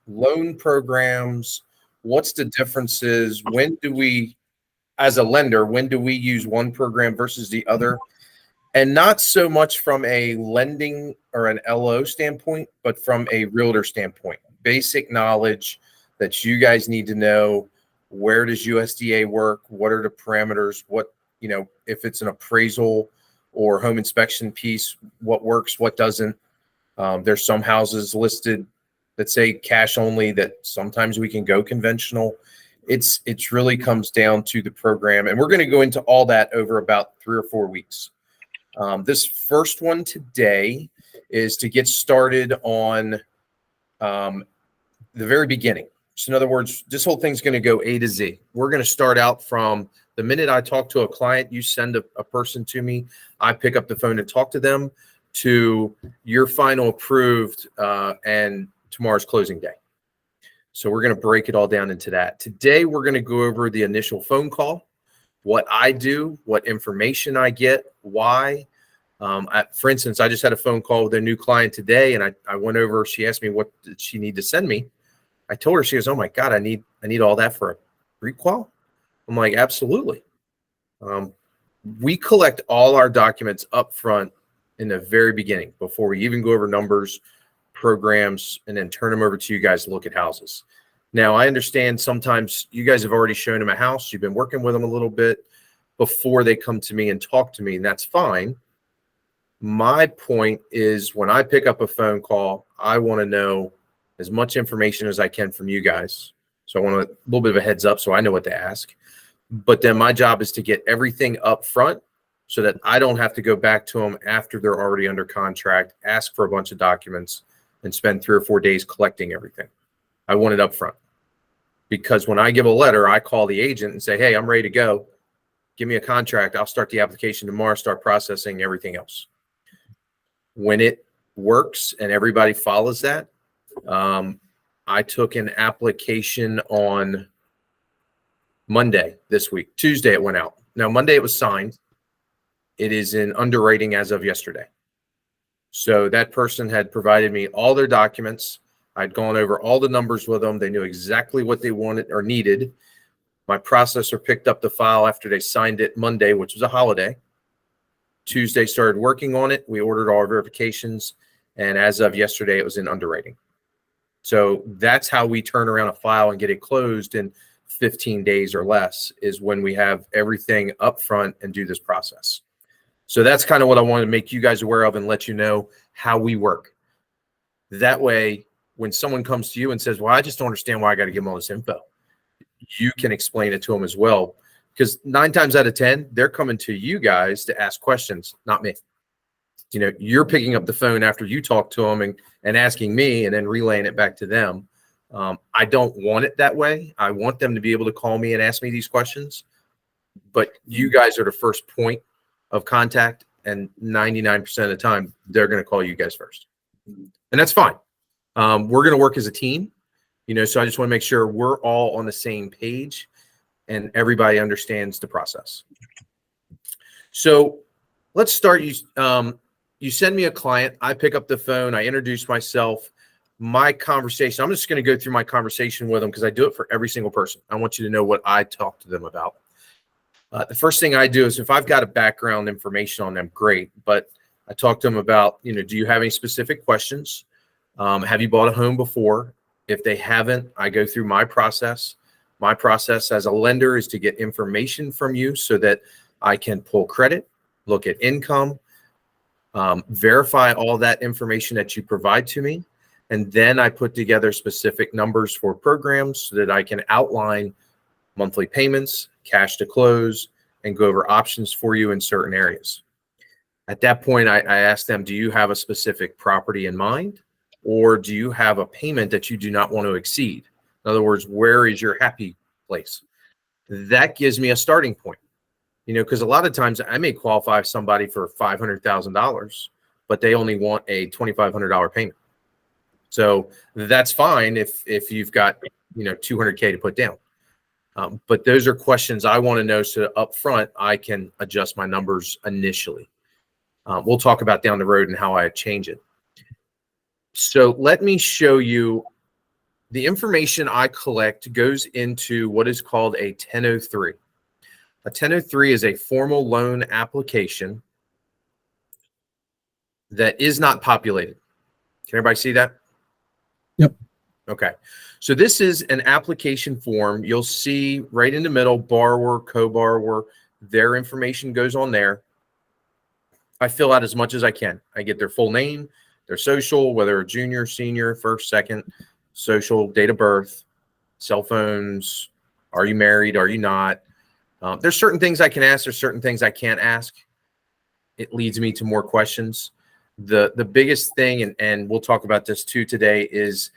loan programs, what's the differences? When do we, as a lender, when do we use one program versus the other? And not so much from a lending or an LO standpoint, but from a realtor standpoint. Basic knowledge that you guys need to know. Where does USDA work? What are the parameters? What, if it's an appraisal or home inspection piece, what works, what doesn't? There's some houses listed that say cash only that sometimes we can go conventional. It's really comes down to the program. And we're going to go into all that over about 3 or 4 weeks. This first one today is to get started on the very beginning. So in other words, this whole thing's going to go A to Z. We're going to start out from the minute I talk to a client, you send a person to me, I pick up the phone and talk to them, to your final approved and tomorrow's closing day. So we're going to break it all down into that. Today, we're going to go over the initial phone call, what I do, what information I get, why. For instance, I just had a phone call with a new client today, and I went over, she asked me what did she need to send me. I told her, she goes, oh my God, I need all that for a pre-qual. I'm like, absolutely. We collect all our documents up front in the very beginning before we even go over numbers, programs, and then turn them over to you guys to look at houses. Now, I understand sometimes you guys have already shown them a house. You've been working with them a little bit before they come to me and talk to me, and that's fine. My point is when I pick up a phone call, I want to know as much information as I can from you guys. So I want a little bit of a heads up so I know what to ask. But then my job is to get everything up front so that I don't have to go back to them after they're already under contract, ask for a bunch of documents, and spend 3 or 4 days collecting everything. I want it up front. Because when I give a letter, I call the agent and say, hey, I'm ready to go. Give me a contract. I'll start the application tomorrow, start processing everything else. When it works and everybody follows that, I took an application on Monday this week. Tuesday it went out. Now, Monday it was signed. It is in underwriting as of yesterday. So that person had provided me all their documents. I'd gone over all the numbers with them. They knew exactly what they wanted or needed. My processor picked up the file after they signed it Monday, which was a holiday. Tuesday started working on it. We ordered all our verifications. And as of yesterday, it was in underwriting. So that's how we turn around a file and get it closed in 15 days or less, is when we have everything up front and do this process. So that's kind of what I wanted to make you guys aware of and let you know how we work. That way, when someone comes to you and says, well, I just don't understand why I got to give them all this info, you can explain it to them as well. Because 9 times out of 10, they're coming to you guys to ask questions, not me. You're picking up the phone after you talk to them and asking me and then relaying it back to them. I don't want it that way. I want them to be able to call me and ask me these questions. But you guys are the first point of contact, and 99% of the time, they're going to call you guys first. And that's fine. We're going to work as a team, so I just want to make sure we're all on the same page and everybody understands the process. So let's start. You send me a client, I pick up the phone, I introduce myself, my conversation. I'm just going to go through my conversation with them because I do it for every single person. I want you to know what I talk to them about. The first thing I do is if I've got a background information on them, great. But I talk to them about, do you have any specific questions? Have you bought a home before? If they haven't, I go through my process. My process as a lender is to get information from you so that I can pull credit, look at income, verify all that information that you provide to me. And then I put together specific numbers for programs so that I can outline monthly payments, cash to close, and go over options for you in certain areas. At that point, I ask them, do you have a specific property in mind? Or do you have a payment that you do not want to exceed? In other words, where is your happy place? That gives me a starting point. Because a lot of times I may qualify somebody for $500,000, but they only want a $2,500 payment. So that's fine if you've got, $200K to put down. But those are questions I want to know so up front I can adjust my numbers initially. We'll talk about down the road and how I change it. So let me show you The information I collect goes into what is called a 1003. A 1003 is a formal loan application that is not populated. Can everybody see that? Yep. Okay. So this is an application form. You'll see right in the middle, borrower, co-borrower, their information goes on there. I fill out as much as I can. I get their full name, their social, whether a junior, senior, first, second, social, date of birth, cell phones. Are you married? Are you not? There's certain things I can ask. There's certain things I can't ask. It leads me to more questions. The biggest thing, and we'll talk about this too today, is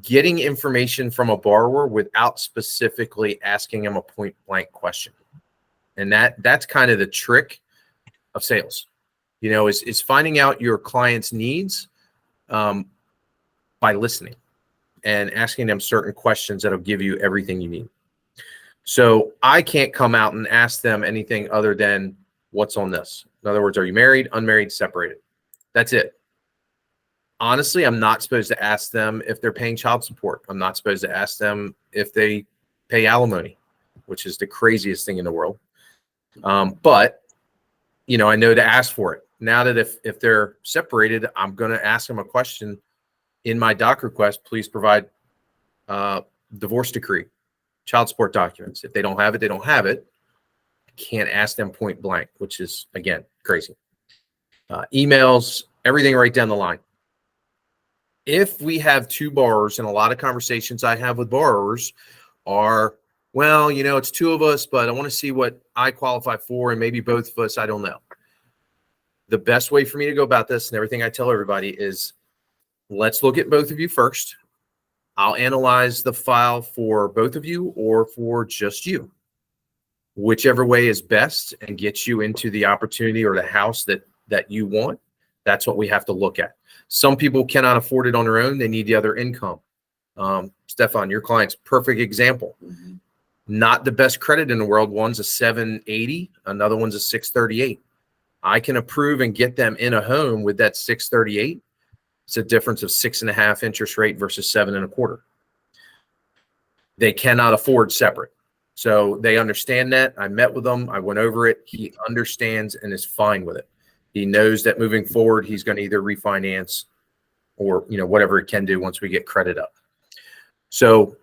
getting information from a borrower without specifically asking them a point blank question. And that's kind of the trick of sales, is finding out your client's needs by listening and asking them certain questions that'll give you everything you need. So I can't come out and ask them anything other than what's on this. In other words, are you married, unmarried, separated? That's it. Honestly, I'm not supposed to ask them if they're paying child support. I'm not supposed to ask them if they pay alimony, which is the craziest thing in the world. But I know to ask for it. Now that if they're separated, I'm going to ask them a question in my doc request. Please provide divorce decree, child support documents. If they don't have it, they don't have it. I can't ask them point blank, which is, again, crazy. Emails, everything right down the line. If we have two borrowers, and a lot of conversations I have with borrowers are, well, it's two of us, but I want to see what I qualify for, and maybe both of us, I don't know. The best way for me to go about this, and everything I tell everybody, is let's look at both of you first. I'll analyze the file for both of you or for just you. Whichever way is best and gets you into the opportunity or the house that you want, that's what we have to look at. Some people cannot afford it on their own. They need the other income. Stefan, your client's perfect example. Mm-hmm. Not the best credit in the world. One's a 780, another one's a 638. I can approve and get them in a home with that 638. It's a difference of 6.5 interest rate versus 7.25. They cannot afford separate. So they understand that. I met with them. I went over it. He understands and is fine with it. He knows that moving forward, he's going to either refinance or, whatever it can do once we get credit up. So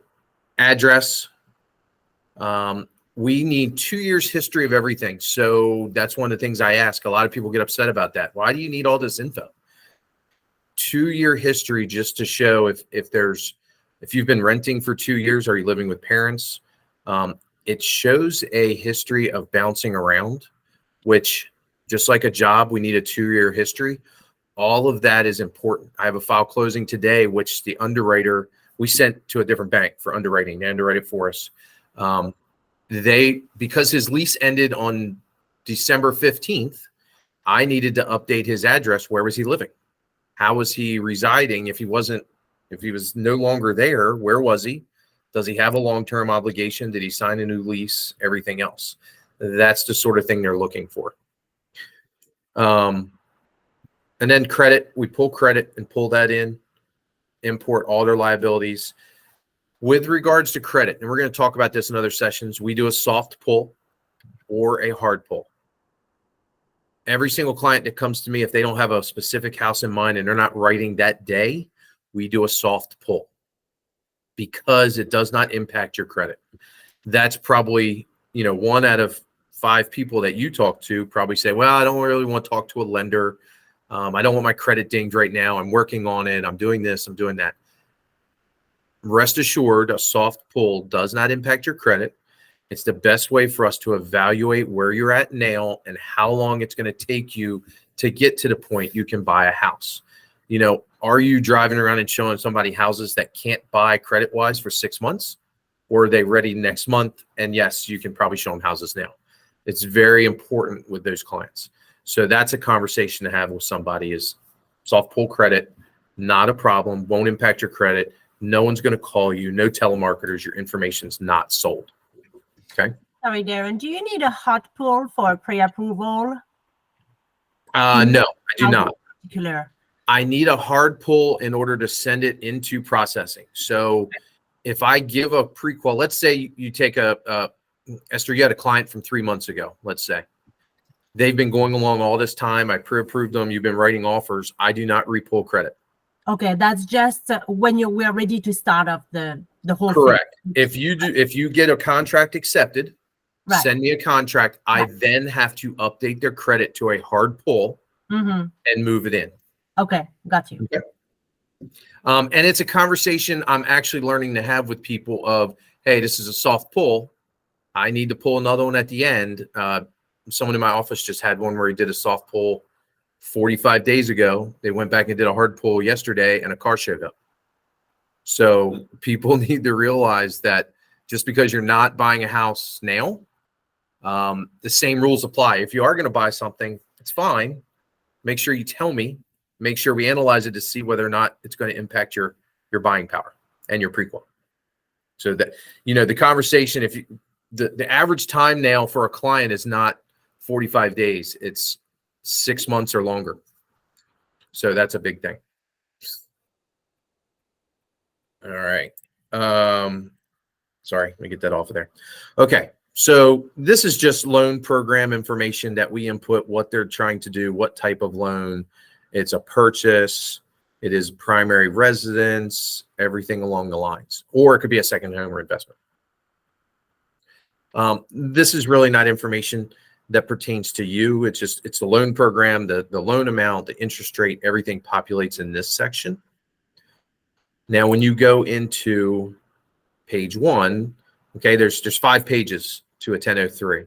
address, we need 2 years history of everything. So that's one of the things I ask. A lot of people get upset about that. Why do you need all this info? 2-year history, just to show if you've been renting for 2 years, are you living with parents? It shows a history of bouncing around, which, just like a job, we need a 2-year history. All of that is important. I have a file closing today, which the underwriter, we sent to a different bank for underwriting. They underwrite it for us. Because his lease ended on December 15th, I needed to update his address. Where was he living? How was he residing? If he was no longer there, where was he? Does he have a long-term obligation? Did he sign a new lease? Everything else. That's the sort of thing they're looking for. And then credit, we pull credit and pull that in, import all their liabilities. With regards to credit, and we're going to talk about this in other sessions, we do a soft pull or a hard pull. Every single client that comes to me, if they don't have a specific house in mind and they're not writing that day, we do a soft pull because it does not impact your credit. That's probably, 1 out of 5 people that you talk to probably say, well, I don't really want to talk to a lender. I don't want my credit dinged right now. I'm working on it. I'm doing this. I'm doing that. Rest assured, a soft pull does not impact your credit. It's the best way for us to evaluate where you're at now and how long it's going to take you to get to the point you can buy a house. Are you driving around and showing somebody houses that can't buy credit-wise for 6 months? Or are they ready next month? And yes, you can probably show them houses now. It's very important with those clients. So that's a conversation to have with somebody. Is soft pull credit, not a problem, won't impact your credit. No one's going to call you, no telemarketers, your information's not sold. Okay. Sorry, Darren, do you need a hot pull for pre-approval? No, I do not. Particular. I need a hard pull in order to send it into processing. So if I give a prequal, let's say you take Esther, you had a client from 3 months ago, let's say. They've been going along all this time. I pre-approved them. You've been writing offers. I do not repull credit. Okay, that's just when we're ready to start up the whole Correct. thing. If you get a contract accepted, Right. send me a contract. I then have to update their credit to a hard pull and move it in. Okay, got you. Okay. And it's a conversation I'm actually learning to have with people of, hey, this is a soft pull. I need to pull another one at the end. Someone in my office just had one where he did a soft pull 45 days ago. They went back and did a hard pull yesterday and a car showed up. So people need to realize that just because you're not buying a house now, the same rules apply. If you are going to buy something, it's fine. Make sure you tell me. Make sure we analyze it to see whether or not it's going to impact your buying power and your prequal. So that, the conversation, if you, the average time now for a client is not 45 days, it's 6 months or longer. So that's a big thing. All right. Sorry, let me get that off of there. Okay. So this is just loan program information that we input, what they're trying to do, what type of loan. It's a purchase. It is primary residence, everything along the lines, or it could be a second home or investment. This is really not information that pertains to you. It's the loan program, the loan amount, the interest rate, everything populates in this section. Now, when you go into page 1, okay, there's 5 pages to a 1003.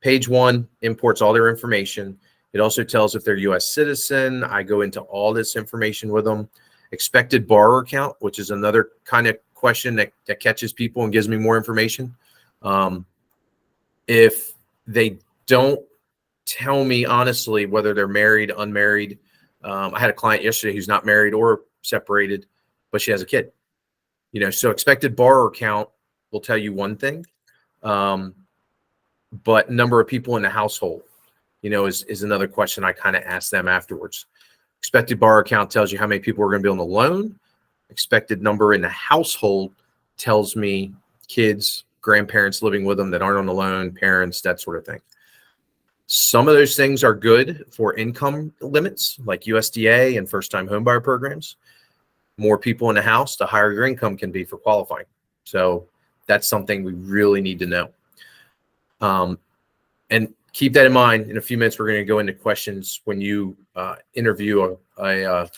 Page 1 imports all their information. It also tells if they're U.S. citizen. I go into all this information with them. Expected borrower account, which is another kind of question that catches people and gives me more information. If they don't tell me honestly whether they're married, unmarried. I had a client yesterday who's not married or separated, but she has a kid. So expected borrower account will tell you one thing, but number of people in the household, is another question I kind of ask them afterwards. Expected borrower account tells you how many people are going to be on the loan. Expected number in the household tells me kids, grandparents living with them that aren't on the loan, parents, that sort of thing. Some of those things are good for income limits like USDA and first-time homebuyer programs. More people in the house, the higher your income can be for qualifying. So that's something we really need to know. And keep that in mind. In a few minutes, we're going to go into questions when you interview a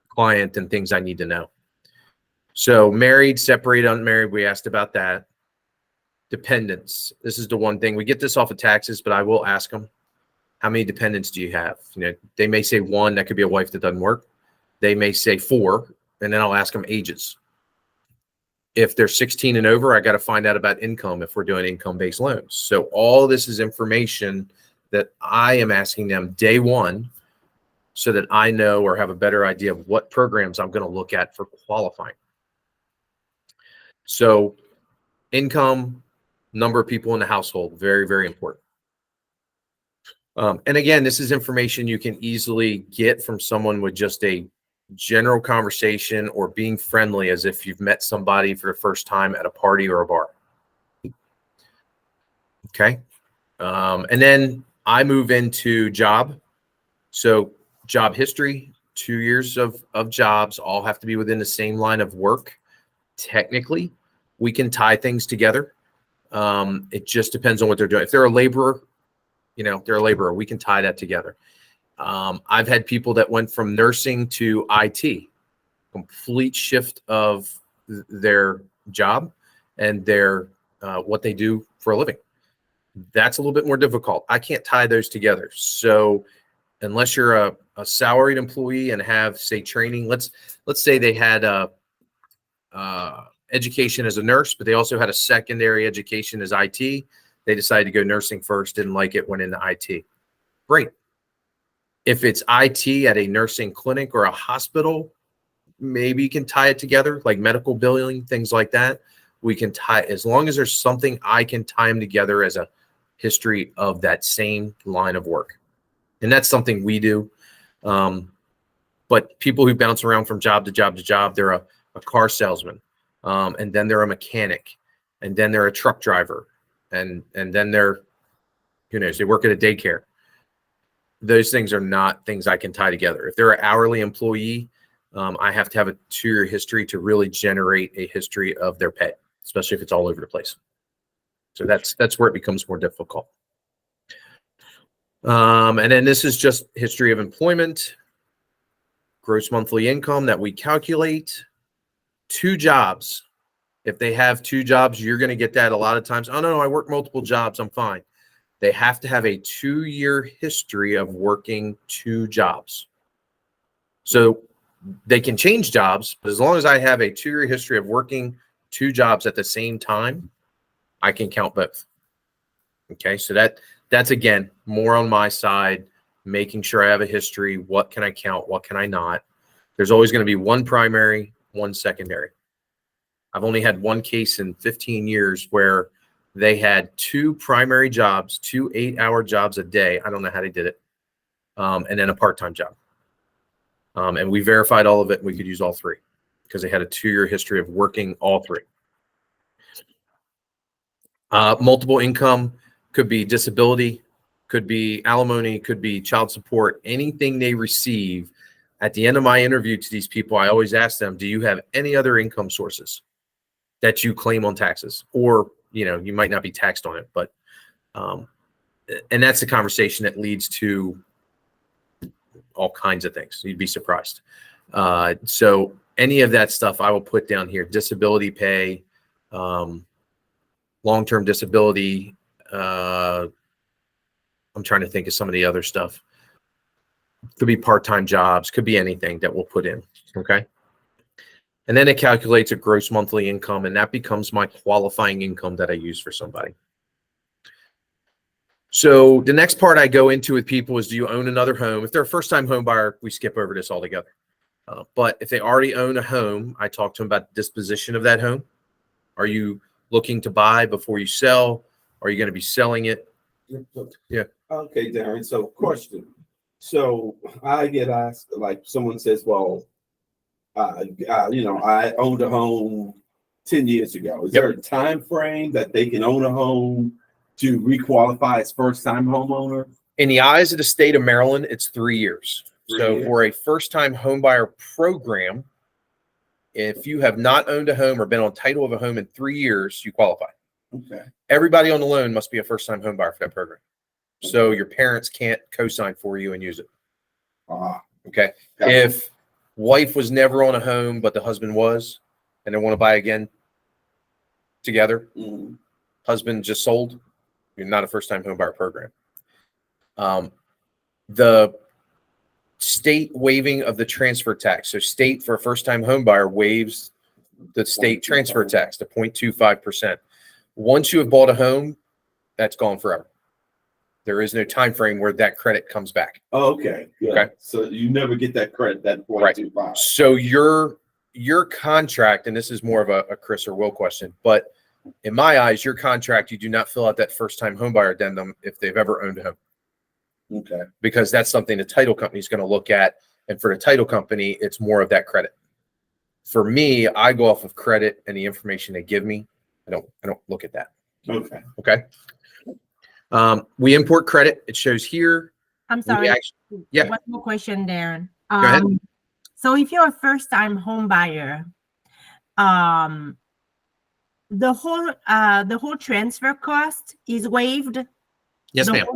client and things I need to know. So married, separated, unmarried, we asked about that. Dependents. This is the one thing. We get this off of taxes, but I will ask them, how many dependents do you have? They may say 1, that could be a wife that doesn't work. They may say 4, and then I'll ask them ages. If they're 16 and over, I got to find out about income if we're doing income-based loans. So all this is information that I am asking them day one so that I know or have a better idea of what programs I'm going to look at for qualifying. So income, number of people in the household, very, very important. And again, this is information you can easily get from someone with just a general conversation or being friendly as if you've met somebody for the first time at a party or a bar. Okay. And then I move into job. So job history, 2 years of jobs, all have to be within the same line of work. Technically, we can tie things together. It just depends on what they're doing. If they're a laborer, they're a laborer, we can tie that together. I've had people that went from nursing to IT, complete shift of their job and their what they do for a living. That's a little bit more difficult. I can't tie those together. So unless you're a salaried employee and have, say, training, let's say they had education as a nurse, but they also had a secondary education as IT. They decided to go nursing first, didn't like it, went into IT. Great. If it's IT at a nursing clinic or a hospital, maybe you can tie it together, like medical billing, things like that. We can tie, as long as there's something I can tie them together as a history of that same line of work. And that's something we do. But people who bounce around from job to job to job, they're a car salesman, and then they're a mechanic, and then they're a truck driver, and then they're, who knows, they work at a daycare. Those things are not things I can tie together. If they're an hourly employee, I have to have a 2-year history to really generate a history of their pay, especially if it's all over the place. So that's where it becomes more difficult. And then this is just history of employment, gross monthly income that we calculate, 2 jobs. If they have 2 jobs, you're going to get that a lot of times. Oh, no, I work multiple jobs, I'm fine. They have to have a 2-year history of working 2 jobs. So they can change jobs, but as long as I have a 2-year history of working 2 jobs at the same time, I can count both. Okay, so that's again more on my side, making sure I have a history. What can I count? What can I not? There's always going to be 1 primary, 1 secondary. I've only had 1 case in 15 years where they had 2 primary jobs, 2 8-hour jobs a day. I don't know how they did it. And then a part-time job. And we verified all of it. And we could use all 3 because they had a 2-year history of working all 3. Multiple income could be disability, could be alimony, could be child support, anything they receive. At the end of my interview to these people, I always ask them, do you have any other income sources that you claim on taxes? Or, you might not be taxed on it, but, and that's the conversation that leads to all kinds of things. You'd be surprised. So any of that stuff I will put down here, disability pay, long-term disability. I'm trying to think of some of the other stuff. Could be part-time jobs, could be anything that we'll put in. Okay. And then it calculates a gross monthly income, and that becomes my qualifying income that I use for somebody. So the next part I go into with people is, do you own another home? If they're a first-time home buyer, we skip over this altogether. But if they already own a home, I talk to them about the disposition of that home. Are you looking to buy before you sell? Are you going to be selling it? Yeah. Okay, Darren. So question. So I get asked, like someone says, well, I owned a home 10 years ago. Is there a time frame that they can own a home to requalify as first-time homeowner? In the eyes of the state of Maryland, it's 3 years. For a first-time homebuyer program, if you have not owned a home or been on title of a home in 3 years, you qualify. Okay. Everybody on the loan must be a first-time homebuyer for that program. So your parents can't co-sign for you and use it. Okay. If wife was never on a home, but the husband was, and they want to buy again together, husband just sold, you're not a first-time homebuyer program. The state waiving of the transfer tax. So state for a first-time homebuyer waives the state transfer tax to 0.25%. Once you have bought a home, that's gone forever. There is no time frame where that credit comes back. Oh, okay. Good. Okay. So you never get that credit, that 0.25. Right. So your contract, and this is more of a Chris or Will question, but in my eyes, your contract, you do not fill out that first-time homebuyer addendum if they've ever owned a home. Okay. Because that's something the title company is going to look at. And for the title company, it's more of that credit. For me, I go off of credit and the information they give me. I don't look at that. Okay. Okay. We import credit. It shows here. I'm sorry. Yeah. One more question, Darren. Go ahead. So if you're a first-time home buyer, the whole transfer cost is waived. Yes, ma'am.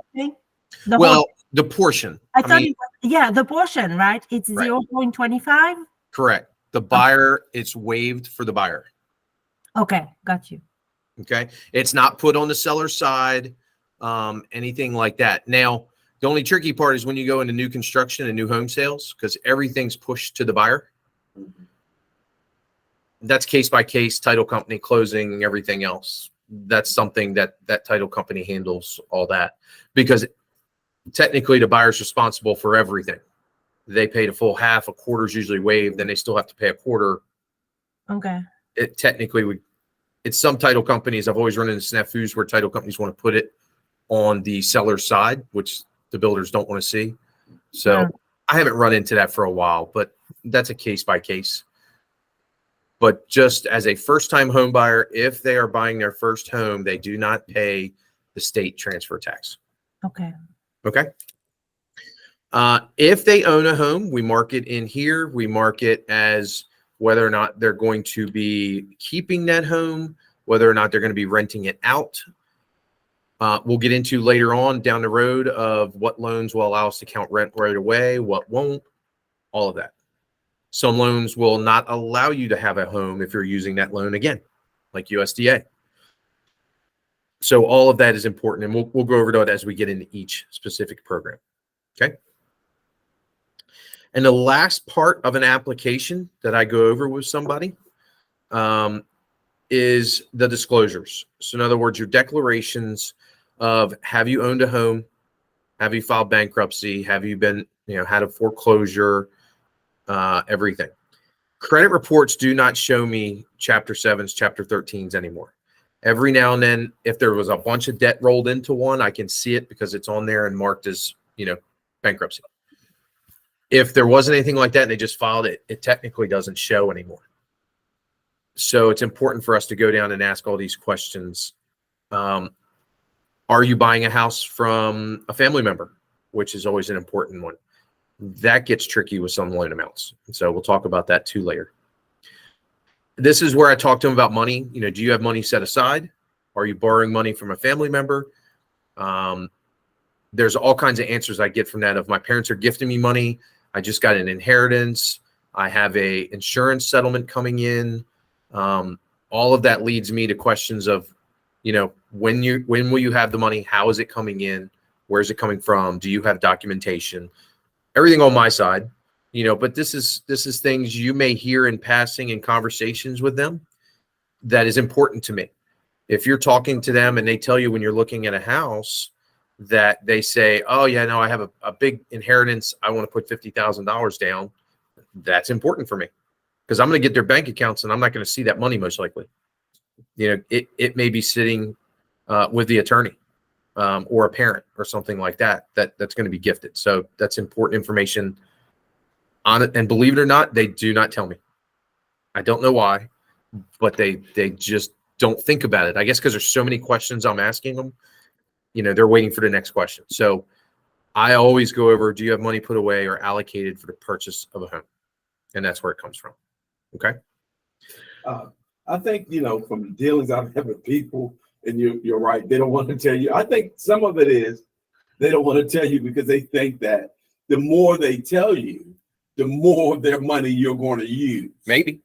The portion. The portion, right? It's 0.25. Correct. The buyer, it's waived for the buyer. Okay, got you. Okay. It's not put on the seller's side, anything like that. Now, the only tricky part is when you go into new construction and new home sales, because everything's pushed to the buyer. That's case by case, title company, closing, everything else. That's something that title company handles all that, because technically the buyer's responsible for everything. They pay the full half, a quarter's usually waived, then they still have to pay a quarter. Okay. It technically would, it's some title companies, I've always run into snafus where title companies want to put it on the seller's side, which the builders don't want to see. So I haven't run into that for a while, but that's a case by case. But just as a first-time home buyer, if they are buying their first home, they do not pay the state transfer tax. Okay. Okay. If they own a home, we mark it in here. We mark it as whether or not they're going to be keeping that home, whether or not they're going to be renting it out. We'll get into later on down the road of what loans will allow us to count rent right away, what won't, all of that. Some loans will not allow you to have a home if you're using that loan again, like USDA. So all of that is important, and we'll go over that as we get into each specific program. Okay. And the last part of an application that I go over with somebody is the disclosures. So in other words, your declarations of have you owned a home? Have you filed bankruptcy? Have you been, had a foreclosure? Everything. Credit reports do not show me Chapter 7s, Chapter 13s anymore. Every now and then, if there was a bunch of debt rolled into one, I can see it because it's on there and marked as, bankruptcy. If there wasn't anything like that and they just filed it, it technically doesn't show anymore. So it's important for us to go down and ask all these questions. Are you buying a house from a family member, which is always an important one? That gets tricky with some loan amounts. And so we'll talk about that too later. This is where I talk to them about money. Do you have money set aside? Are you borrowing money from a family member? There's all kinds of answers I get from that. If my parents are gifting me money, I just got an inheritance, I have a insurance settlement coming in. All of that leads me to questions of, when will you have the money? How is it coming in? Where's it coming from? Do you have documentation? Everything on my side, but this is things you may hear in passing in conversations with them that is important to me. If you're talking to them and they tell you when you're looking at a house that they say, oh yeah, no, I have a big inheritance, I want to put $50,000 down, that's important for me because I'm going to get their bank accounts and I'm not going to see that money most likely. It may be sitting with the attorney or a parent or something like that's going to be gifted. So that's important information on it. And believe it or not, they do not tell me. I don't know why, but they just don't think about it. I guess because there's so many questions I'm asking them, they're waiting for the next question. So I always go over, do you have money put away or allocated for the purchase of a home? And that's where it comes from. Okay. I think, from the dealings I've had with people, and you're right, they don't want to tell you. I think some of it is they don't want to tell you because they think that the more they tell you, the more of their money you're going to use. Maybe.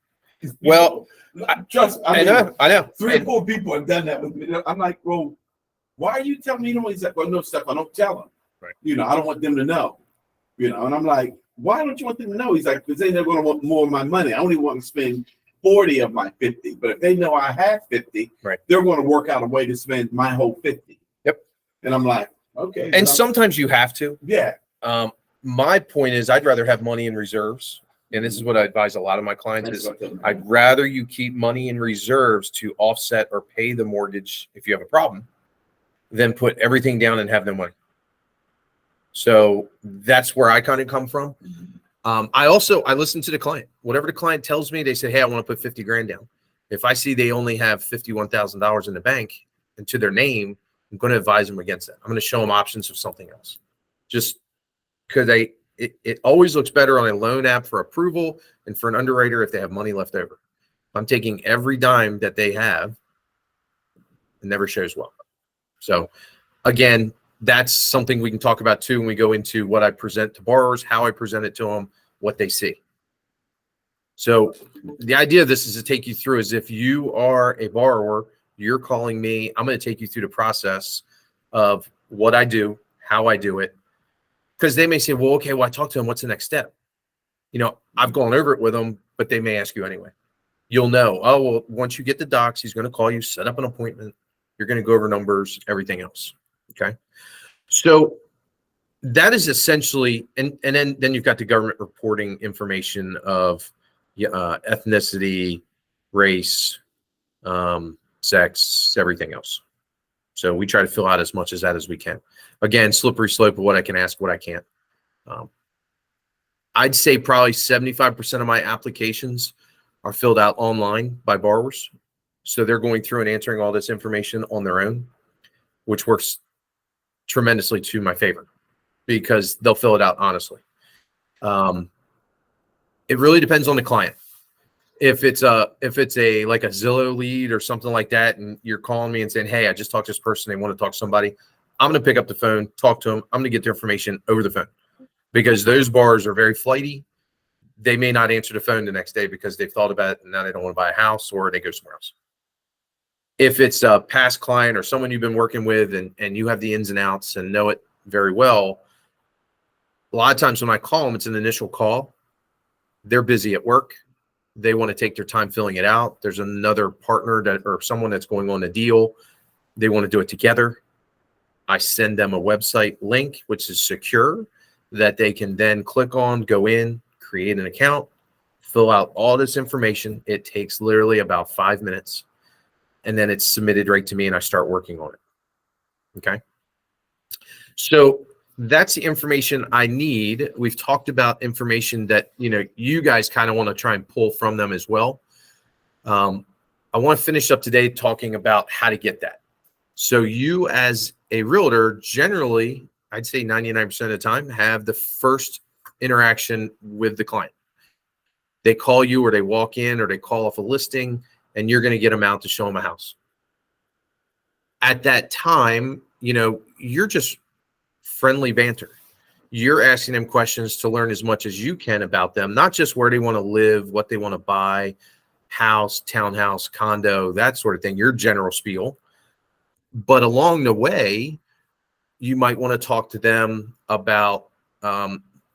Well, I know. 3 or 4 people have done that with me. I'm like, well, why are you telling me? He's like, well, no stuff. I don't tell them. Right. I don't want them to know. And I'm like, why don't you want them to know? He's like, because they're going to want more of my money. I only want to spend 40 of my 50. But if they know I have 50, right, they're going to work out a way to spend my whole 50. Yep. And I'm like, okay. And sometimes you have to. Yeah. My point is I'd rather have money in reserves. And this is what I advise a lot of my clients is I'd rather you keep money in reserves to offset or pay the mortgage if you have a problem than put everything down and have no money. So that's where I kind of come from. I listen to the client. Whatever the client tells me, they say, hey, I want to put 50 grand down. If I see they only have $51,000 in the bank and to their name, I'm going to advise them against that. I'm going to show them options of something else. Just because it always looks better on a loan app for approval and for an underwriter if they have money left over. I'm taking every dime that they have. It never shows well. So again, that's something we can talk about too when we go into what I present to borrowers, how I present it to them, what they see. So the idea of this is to take you through as if you are a borrower, you're calling me, I'm going to take you through the process of what I do, how I do it. Because they may say, well, okay, well, I talked to them. What's the next step? I've gone over it with them, but they may ask you anyway. You'll know, oh, well, once you get the docs, he's going to call you, set up an appointment. You're going to go over numbers, everything else. Okay. So that is essentially, and then you've got the government reporting information of ethnicity, race, sex, everything else. So we try to fill out as much as that as we can. Again, slippery slope of what I can ask, what I can't. I'd say probably 75% of my applications are filled out online by borrowers. So they're going through and answering all this information on their own, which works tremendously to my favor because they'll fill it out honestly. It really depends on the client. If it's a like a Zillow lead or something like that, and you're calling me and saying, "Hey, I just talked to this person. They want to talk to somebody," I'm going to pick up the phone, talk to them. I'm going to get the information over the phone because those borrowers are very flighty. They may not answer the phone the next day because they've thought about it and now they don't want to buy a house or they go somewhere else. If it's a past client or someone you've been working with and you have the ins and outs and know it very well, a lot of times when I call them, it's an initial call. They're busy at work. They want to take their time filling it out. There's another partner that or someone that's going on a deal. They want to do it together. I send them a website link, which is secure, that they can then click on, go in, create an account, fill out all this information. It takes literally about 5 minutes, and then it's submitted right to me, and I start working on it. Okay. So that's the information I need. We've talked about information that, you guys kind of want to try and pull from them as well. I want to finish up today talking about how to get that. So you as a realtor, generally, I'd say 99% of the time, have the first interaction with the client. They call you or they walk in or they call off a listing, and you're going to get them out to show them a house. At that time, you're just friendly banter. You're asking them questions to learn as much as you can about them, not just where they want to live, what they want to buy, house, townhouse, condo, that sort of thing, your general spiel. But along the way, you might want to talk to them about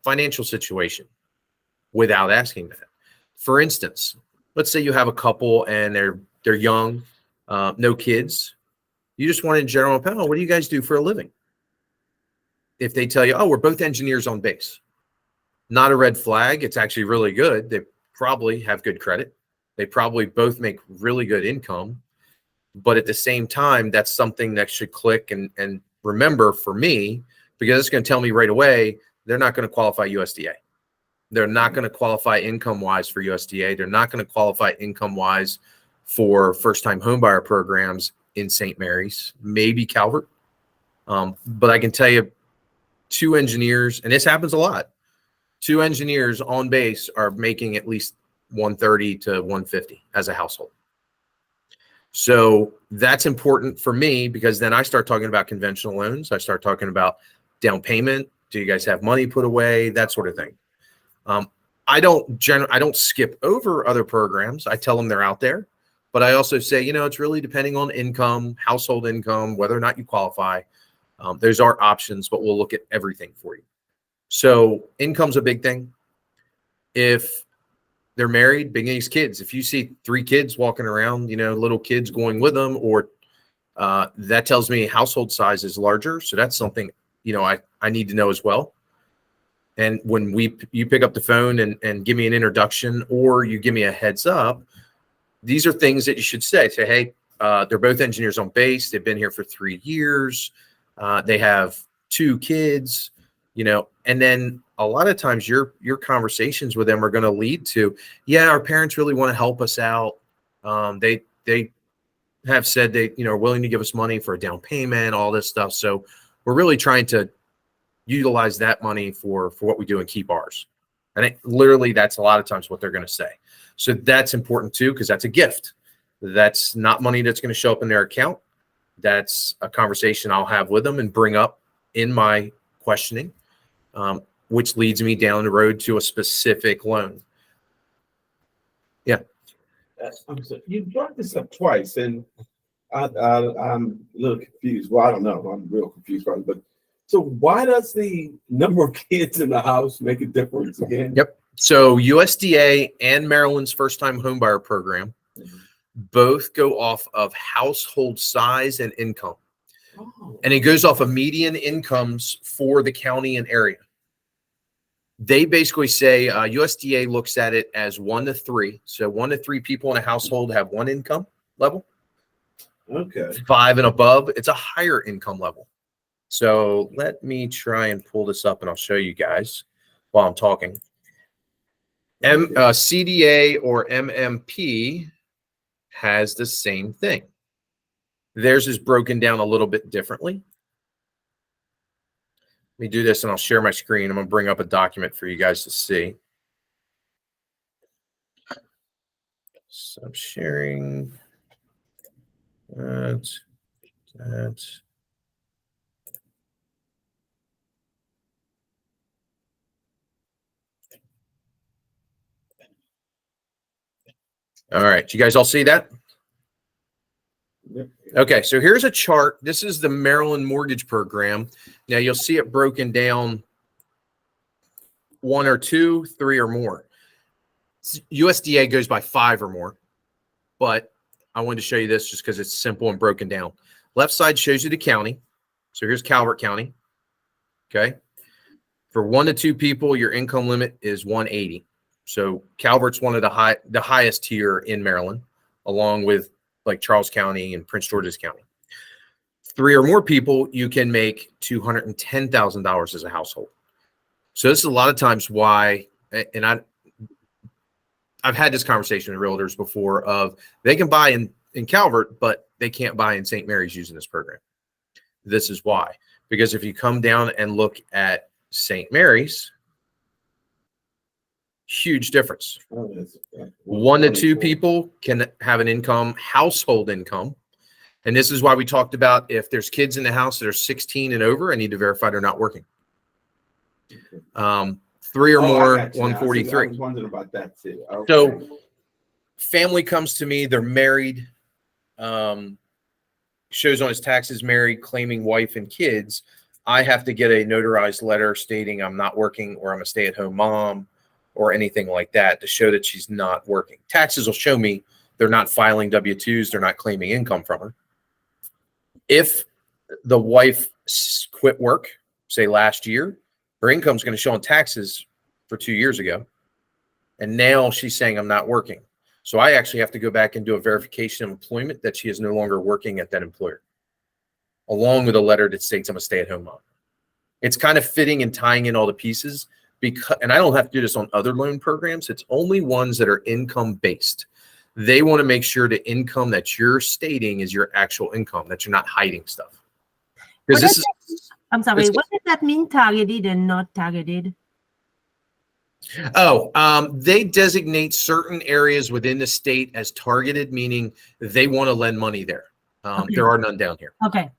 financial situation without asking that. For instance, let's say you have a couple and they're young, no kids. You just want in general, what do you guys do for a living? If they tell you, oh, we're both engineers on base, not a red flag. It's actually really good. They probably have good credit. They probably both make really good income. But at the same time, that's something that should click and remember for me, because it's going to tell me right away, they're not going to qualify USDA. They're not going to qualify income-wise for USDA. They're not going to qualify income-wise for first-time homebuyer programs in St. Mary's, maybe Calvert. But I can tell you, 2 engineers, and this happens a lot, 2 engineers on base are making at least 130 to 150 as a household. So that's important for me because then I start talking about conventional loans. I start talking about down payment. Do you guys have money put away? That sort of thing. I don't skip over other programs. I tell them they're out there, but I also say, it's really depending on income, household income, whether or not you qualify. There's our options, but we'll look at everything for you. So income's a big thing. If they're married, big news kids. If you see 3 kids walking around, little kids going with them, or that tells me household size is larger. So that's something, I need to know as well. And when you pick up the phone and give me an introduction, or you give me a heads up, these are things that you should say. Say, hey, they're both engineers on base. They've been here for 3 years. They have 2 kids, and then a lot of times your conversations with them are going to lead to, yeah, our parents really want to help us out. They have said they, are willing to give us money for a down payment, all this stuff. So we're really trying to utilize that money for what we do and keep ours. And literally that's a lot of times what they're going to say. So that's important too, because that's a gift. That's not money that's going to show up in their account. That's a conversation I'll have with them and bring up in my questioning, which leads me down the road to a specific loan. Yeah. You brought this up twice, and I'm a little confused. Well, I don't know. I'm real confused, probably. But so why does the number of kids in the house make a difference again? Yep. So USDA and Maryland's first-time homebuyer program both go off of household size and income. Oh. And it goes off of median incomes for the county and area. They basically say USDA looks at it as 1 to 3. So 1 to 3 people in a household have one income level. Okay. 5 and above, it's a higher income level. So let me try and pull this up and I'll show you guys while I'm talking. CDA or MMP has the same thing. Theirs is broken down a little bit differently. Let me do this and I'll share my screen. I'm going to bring up a document for you guys to see. So I'm sharing that. All right. You guys all see that? Yep. Okay. So here's a chart. This is the Maryland mortgage program. Now you'll see it broken down 1 or 2, 3 or more. USDA goes by 5 or more, but I wanted to show you this just because it's simple and broken down. Left side shows you the county. So here's Calvert County. Okay. For 1 to 2 people, your income limit is 180. So Calvert's one of the highest tier in Maryland, along with like Charles County and Prince George's County. 3 or more people, you can make $210,000 as a household. So this is a lot of times why, and I've had this conversation with realtors before of they can buy in Calvert, but they can't buy in St. Mary's using this program. This is why, because if you come down and look at St. Mary's, huge difference. 1 to 2 people can have an income, household income. And this is why we talked about if there's kids in the house that are 16 and over, I need to verify they're not working. 3 or more, 143. I was wondering about that too. Okay. So family comes to me, they're married, shows on his taxes married, claiming wife and kids. I have to get a notarized letter stating I'm not working or I'm a stay-at-home mom or anything like that to show that she's not working. Taxes will show me they're not filing W-2s, they're not claiming income from her. If the wife quit work, say last year, her income is going to show on taxes for 2 years ago. And now she's saying I'm not working. So I actually have to go back and do a verification of employment that she is no longer working at that employer, along with a letter that states I'm a stay-at-home mom. It's kind of fitting and tying in all the pieces because, and I don't have to do this on other loan programs. It's only ones that are income-based. They want to make sure the income that you're stating is your actual income, that you're not hiding stuff. Because this is, I'm sorry, what does that mean, targeted and not targeted? They designate certain areas within the state as targeted, meaning they want to lend money there. Okay. There are none down here. Okay.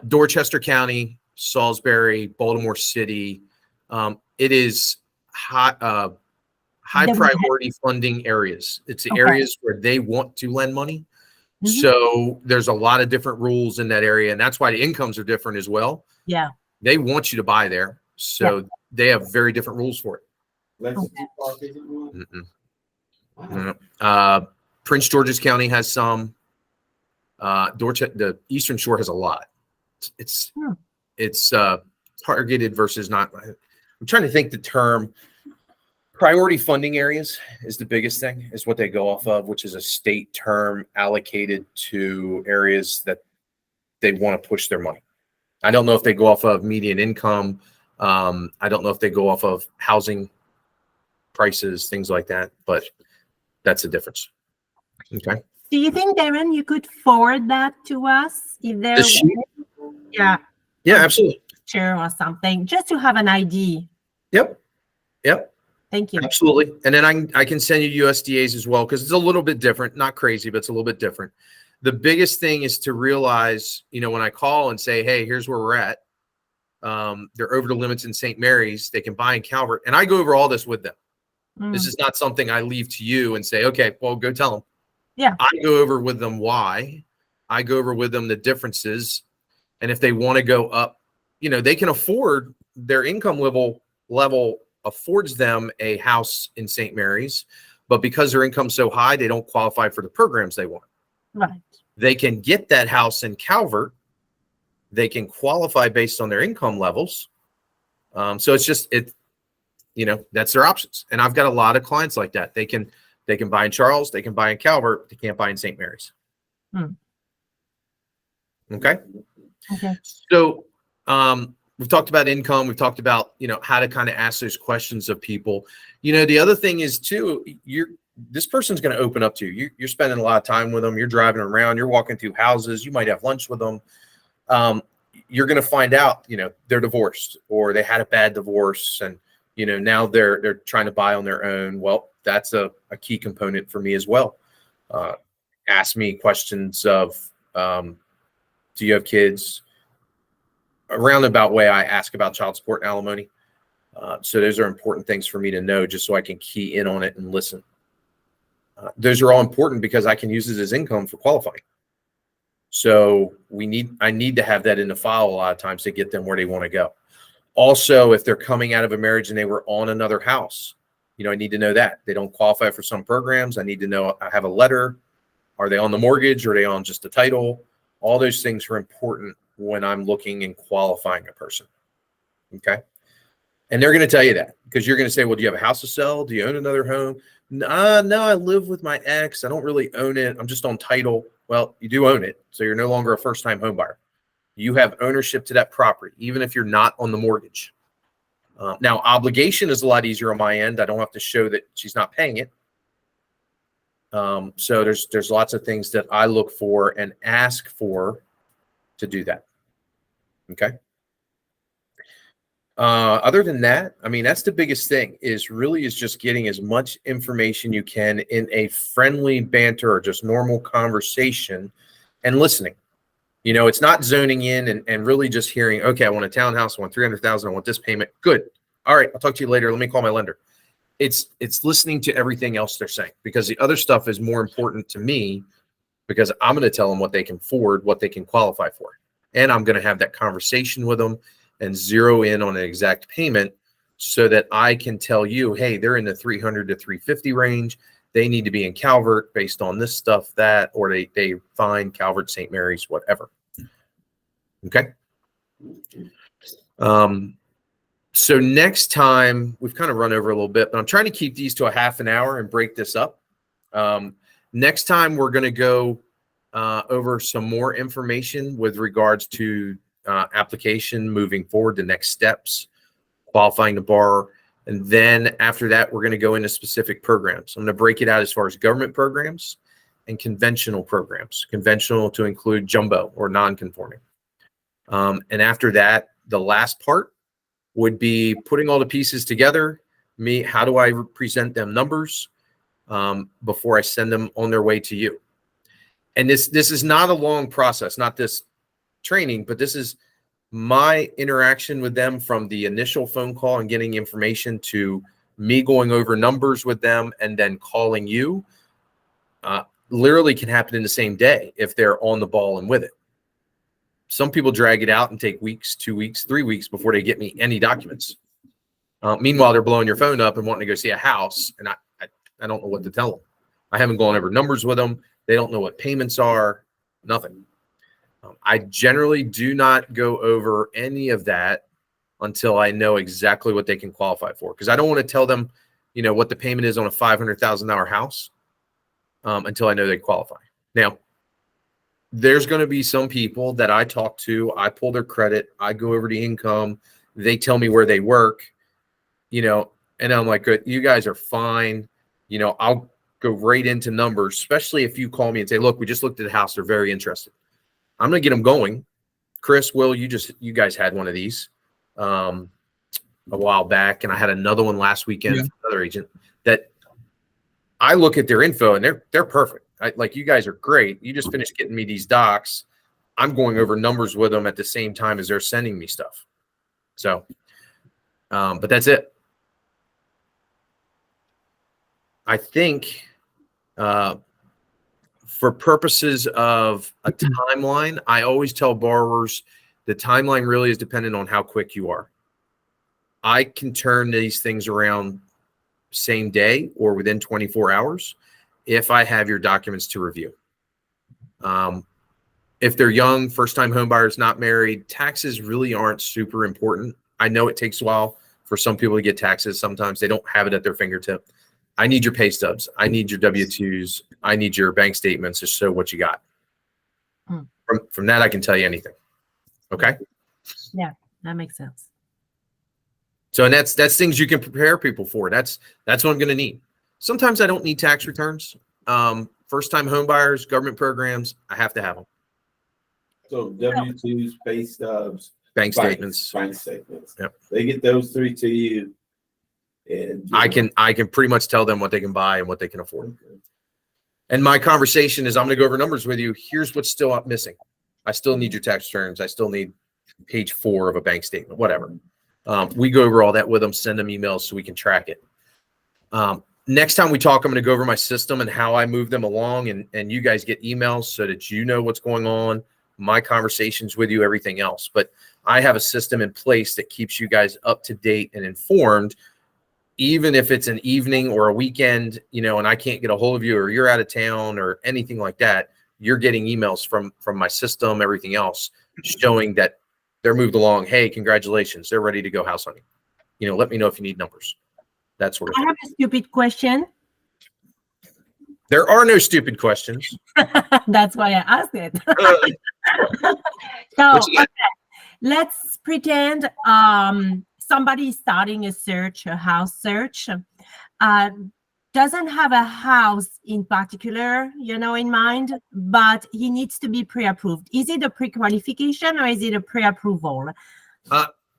Dorchester County, Salisbury, Baltimore City. It is high priority funding areas. It's the areas where they want to lend money. Mm-hmm. So there's a lot of different rules in that area. And that's why the incomes are different as well. Yeah. They want you to buy there. So they have very different rules for it. Prince George's County has some. The Eastern Shore has a lot. It's targeted versus not. I'm trying to think the term. Priority funding areas is the biggest thing, is what they go off of, which is a state term allocated to areas that they want to push their money. I don't know if they go off of median income. I don't know if they go off of housing prices, things like that, but that's the difference. Okay. Do you think, Darren, you could forward that to us if there's yeah, absolutely, share or something, just to have an idea? Yep. Thank you. Absolutely. And then I can send you USDAs as well, because it's a little bit different, not crazy, but it's a little bit different. The biggest thing is to realize, when I call and say, hey, here's where we're at. They're over the limits in St. Mary's. They can buy in Calvert. And I go over all this with them. This is not something I leave to you and say, okay, well, go tell them. Yeah. I go over with them why. I go over with them the differences. And if they want to go up, they can afford, their income level affords them a house in St. Mary's. But because their income's so high, they don't qualify for the programs they want. Right. They can get that house in Calvert. They can qualify based on their income levels. So it's just, that's their options. And I've got a lot of clients like that. They can buy in Charles, they can buy in Calvert, they can't buy in St. Mary's. Okay. Okay. So we've talked about income. We've talked about, how to kind of ask those questions of people. The other thing is too, this person's going to open up to you. You're spending a lot of time with them. You're driving around. You're walking through houses. You might have lunch with them. You're going to find out, they're divorced or they had a bad divorce, and now they're trying to buy on their own. Well, that's a key component for me as well. Ask me questions of, do you have kids? A roundabout way I ask about child support and alimony. So those are important things for me to know, just so I can key in on it and listen. Those are all important because I can use it as income for qualifying. So I need to have that in the file a lot of times to get them where they want to go. Also, if they're coming out of a marriage and they were on another house, I need to know that they don't qualify for some programs. I need to know, I have a letter. Are they on the mortgage? Or are they on just the title? All those things are important when I'm looking and qualifying a person. Okay. And they're going to tell you that, because you're going to say, well, do you have a house to sell? Do you own another home? No, I live with my ex. I don't really own it. I'm just on title. Well, you do own it. So you're no longer a first-time home buyer. You have ownership to that property, even if you're not on the mortgage. Now, obligation is a lot easier on my end. I don't have to show that she's not paying it. So there's lots of things that I look for and ask for to do that. Okay. Other than that, that's the biggest thing, is just getting as much information you can in a friendly banter or just normal conversation and listening. It's not zoning in and really just hearing, okay, I want a townhouse, I want 300,000, I want this payment. Good. All right. I'll talk to you later. Let me call my lender. It's listening to everything else they're saying, because the other stuff is more important to me, because I'm going to tell them what they can afford, what they can qualify for. And I'm going to have that conversation with them and zero in on an exact payment, so that I can tell you, hey, they're in the 300 to 350 range. They need to be in Calvert based on this stuff, that, or they find Calvert, St. Mary's, whatever. Okay. So next time, we've kind of run over a little bit, but I'm trying to keep these to a half an hour and break this up. Next time, we're going to go over some more information with regards to application, moving forward, the next steps, qualifying the borrower. And then after that, we're going to go into specific programs. I'm going to break it out as far as government programs and conventional programs. Conventional to include jumbo or non-conforming. And after that, the last part would be putting all the pieces together. How do I present them numbers before I send them on their way to you? And this is not a long process, not this training, but this is my interaction with them from the initial phone call and getting information to me going over numbers with them and then calling you. Literally can happen in the same day if they're on the ball and with it. Some people drag it out and take weeks, 2 weeks, 3 weeks before they get me any documents. Meanwhile, they're blowing your phone up and wanting to go see a house, and I don't know what to tell them. I haven't gone over numbers with them. They don't know what payments are, nothing. I generally do not go over any of that until I know exactly what they can qualify for, because I don't want to tell them, what the payment is on a $500,000 house until I know they qualify. Now, there's going to be some people that I talk to, I pull their credit, I go over the income, they tell me where they work, and I'm like, good, you guys are fine. I'll go right into numbers, especially if you call me and say, look, we just looked at the house, they're very interested. I'm going to get them going. Chris, Will, you guys had one of these a while back, and I had another one last weekend from another agent that I look at their info and they're perfect. Like, you guys are great. You just finished getting me these docs. I'm going over numbers with them at the same time as they're sending me stuff. So, but that's it. I think for purposes of a timeline, I always tell borrowers the timeline really is dependent on how quick you are. I can turn these things around same day or within 24 hours if I have your documents to review. If they're young, first-time home buyers, not married, taxes really aren't super important. I know it takes a while for some people to get taxes. Sometimes they don't have it at their fingertip. I need your pay stubs. I need your W-2s. I need your bank statements to show what you got. From that, I can tell you anything. Okay? Yeah. That makes sense. So, and that's things you can prepare people for. That's what I'm going to need. Sometimes I don't need tax returns. First time home buyers, government programs, I have to have them. So W-2s, pay stubs, Bank statements. bank statements. Yep. They get those 3 to you, and I can pretty much tell them what they can buy and what they can afford. And my conversation is, I'm going to go over numbers with you. Here's what's still up missing. I still need your tax returns. I still need page 4 of a bank statement, whatever. We go over all that with them, send them emails so we can track it. Next time we talk, I'm going to go over my system and how I move them along, and you guys get emails so that you know what's going on, my conversations with you, everything else. But I have a system in place that keeps you guys up to date and informed, even if it's an evening or a weekend, you know, and I can't get a hold of you, or you're out of town or anything like that. You're getting emails from my system, everything else, showing that they're moved along. Hey, congratulations. They're ready to go house hunting. You know, let me know if you need numbers. That sort of thing. I have a stupid question. There are no stupid questions. That's why I asked it. So okay, let's pretend somebody is starting a house search, doesn't have a house in particular, you know, in mind, but he needs to be pre-approved. Is it a pre-qualification or is it a pre-approval?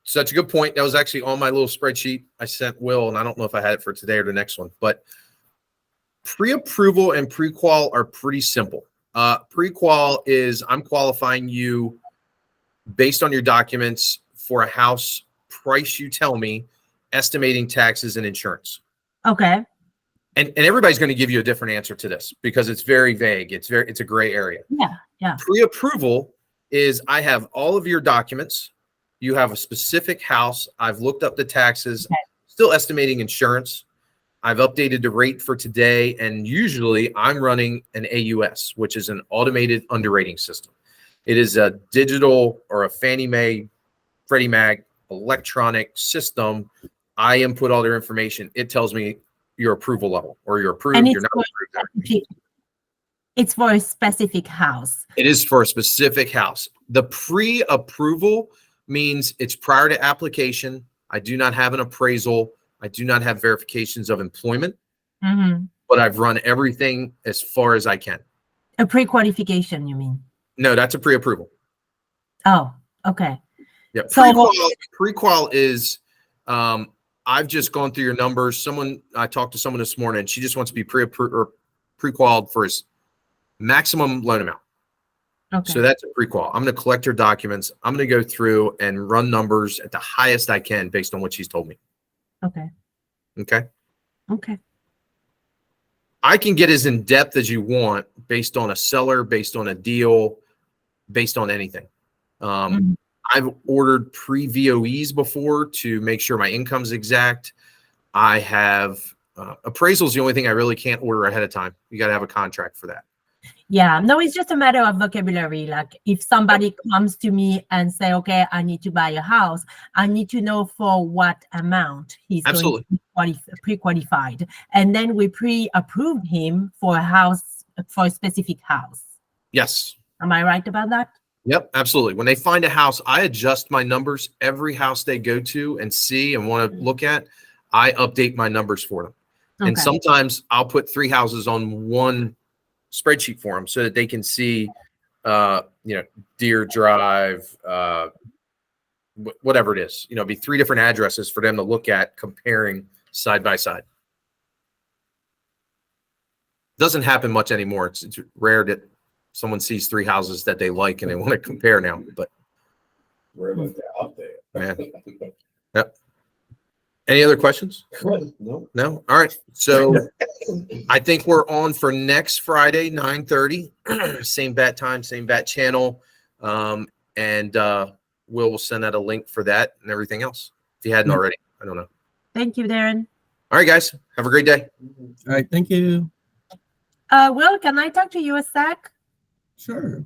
Such a good point. That was actually on my little spreadsheet I sent Will, and I don't know if I had it for today or the next one, but pre-approval and pre-qual are pretty simple. Pre-qual is I'm qualifying you based on your documents for a house price you tell me, estimating taxes and insurance. Okay. And everybody's going to give you a different answer to this because it's very vague. It's a gray area. Yeah. Pre-approval is I have all of your documents. You have a specific house. I've looked up the taxes, still estimating insurance. I've updated the rate for today. And usually I'm running an AUS, which is an automated underwriting system. It is a digital or a Fannie Mae, Freddie Mac electronic system. I input all their information. It tells me your approval level, or you're approved, you're not approved. It's for a specific house. It is for a specific house. The pre-approval means it's prior to application. I do not have an appraisal. I do not have verifications of employment, but I've run everything as far as I can. A pre-qualification, you mean? No, that's a pre-approval. Oh, okay. Yeah. Pre-qual is, I've just gone through your numbers. I talked to someone this morning, and she just wants to be pre-qualified for his maximum loan amount. Okay. So that's a pre-qual. I'm going to collect her documents. I'm going to go through and run numbers at the highest I can based on what she's told me. Okay. I can get as in depth as you want based on a seller, based on a deal, based on anything. I've ordered pre-VOEs before to make sure my income's exact. I have appraisal is the only thing I really can't order ahead of time. You got to have a contract for that. Yeah, no, it's just a matter of vocabulary. Like if somebody comes to me and say, okay, I need to buy a house, I need to know for what amount he's going to be pre-qualified. And then we pre-approve him for a house, for a specific house. Yes. Am I right about that? Yep, absolutely. When they find a house, I adjust my numbers. Every house they go to and see and want to look at, I update my numbers for them. Okay. And sometimes I'll put 3 houses on one spreadsheet for them so that they can see, Deer Drive, whatever it is, be 3 different addresses for them to look at, comparing side by side. Doesn't happen much anymore. It's rare that someone sees 3 houses that they like and they want to compare now, but rare that they're out there. Man. Yep. Any other questions? No. All right. So I think we're on for next Friday, 9:30, same bat time, same bat channel. And we'll send out a link for that and everything else. If you hadn't already, I don't know. Thank you, Darren. All right, guys. Have a great day. All right. Thank you. Will, can I talk to you a sec? Sure.